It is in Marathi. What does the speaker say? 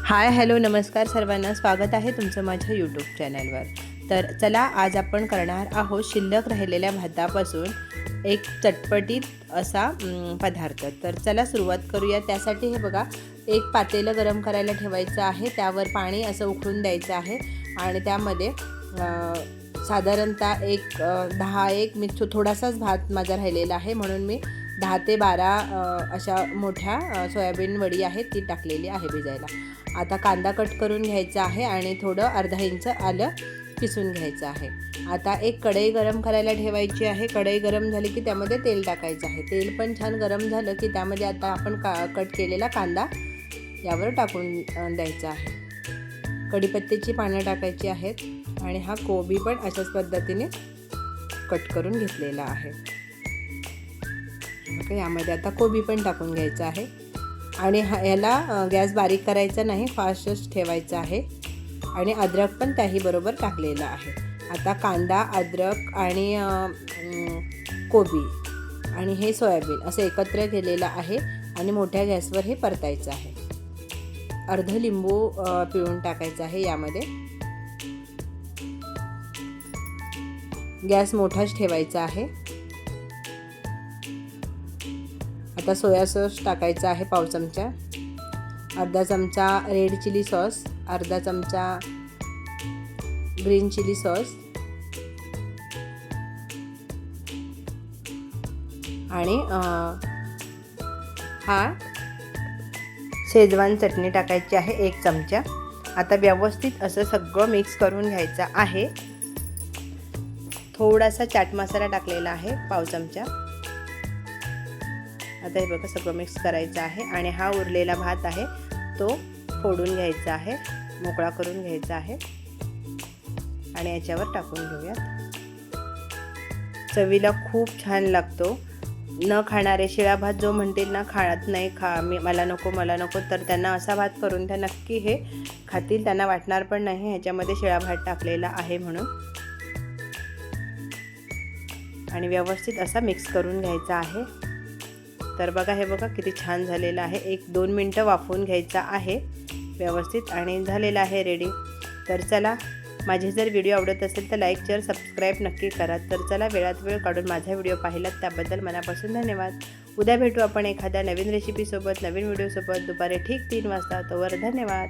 हाय हॅलो नमस्कार सर्वांना, स्वागत आहे तुमचं माझ्या यूट्यूब चॅनलवर। तर चला, आज आपण करणार आहोत शिल्लक राहिलेल्या भातापासून एक चटपटीत असा पदार्थ। तर चला सुरुवात करूया। त्यासाठी हे बघा, एक पातेलं गरम करायला ठेवायचं आहे, त्यावर पाणी असं उकळून द्यायचं आहे आणि त्यामध्ये साधारणतः 10 मी थोडासाच भात माझा राहिलेला आहे म्हणून मी 10 ते 12 अशा मोठ्या सोयाबीन वडी आहेत ती टाकलेली आहे भिजायला। आता कांदा कट करून घ्यायचा आहे आणि थोडं अर्धा इंच आलं किसून घ्यायचं आहे। आता एक कढई गरम करायला ठेवायची आहे। कढई गरम झाली की त्यामध्ये तेल टाकायचं आहे। तेल पण छान गरम झालं की त्यामध्ये आता आपण कट केलेला कांदा यावर टाकून द्यायचा आहे। कढीपत्त्याची पानं टाकायची आहेत आणि हा कोबी पण अशाच पद्धतीने कट करून घेतलेला आहे। ओके, यामध्ये आता कोबी पण टाकून घ्यायचा आहे आणि याला गॅस बारीक करायचा नाही, फास्टच ठेवायचा आहे। आणि अद्रक पण त्याही बरोबर टाकलेला आहे। आता कांदा, अद्रक आणि कोबी आणि हे सोयाबीन असं एकत्र केलेलं आहे आणि मोठ्या गॅसवर हे परतायचं आहे। अर्ध लिंबू पिळून टाकायचं आहे यामध्ये। गॅस मोठाच ठेवायचा आहे। आता सोया सॉस टाकायचा आहे पाव चमचा, अर्धा चमचा रेड चिली सॉस, अर्धा चमचा ग्रीन चिली सॉस आणि हा शेजवान चटणी टाकायची आहे 1 चमचा। आता व्यवस्थित असं सगळं मिक्स करून घ्यायचं आहे। थोडासा चाट मसाला टाकलेला आहे पाव चमचा। आता हे बघा सगळं मिक्स करायचं आहे आणि हा उरलेला भात आहे तो फोडून घ्यायचा आहे, मोकळा करून घ्यायचा आहे आणि याच्यावर टाकून घेऊयात। चवीला खूप छान लागतो। न खाणारे शिळा भात जो म्हणतील ना खात नाही, मला नको, तर त्यांना असा भात करून त्या नक्की हे खातील। त्यांना वाटणार पण नाही ह्याच्यामध्ये शिळा भात टाकलेला आहे म्हणून। आणि व्यवस्थित असा मिक्स करून घ्यायचा आहे। तर बघा, हे बघा किती छान झालेलं आहे। 1-2 मिनटं वाफवून घ्यायचा आहे व्यवस्थित आणि झालेला आहे रेडी। तर चला, माझे जर व्हिडिओ आवडत असेल तर लाईक, शेअर, सबस्क्राईब नक्की करा। तर चला, वेळात वेळ काढून माझा व्हिडिओ पाहिलात त्याबद्दल मनापासून धन्यवाद। उद्या भेटू आपण एखाद्या नवीन रेसिपीसोबत, नवीन व्हिडिओसोबत दुपारी ठीक 3 वाजता। तोवर धन्यवाद।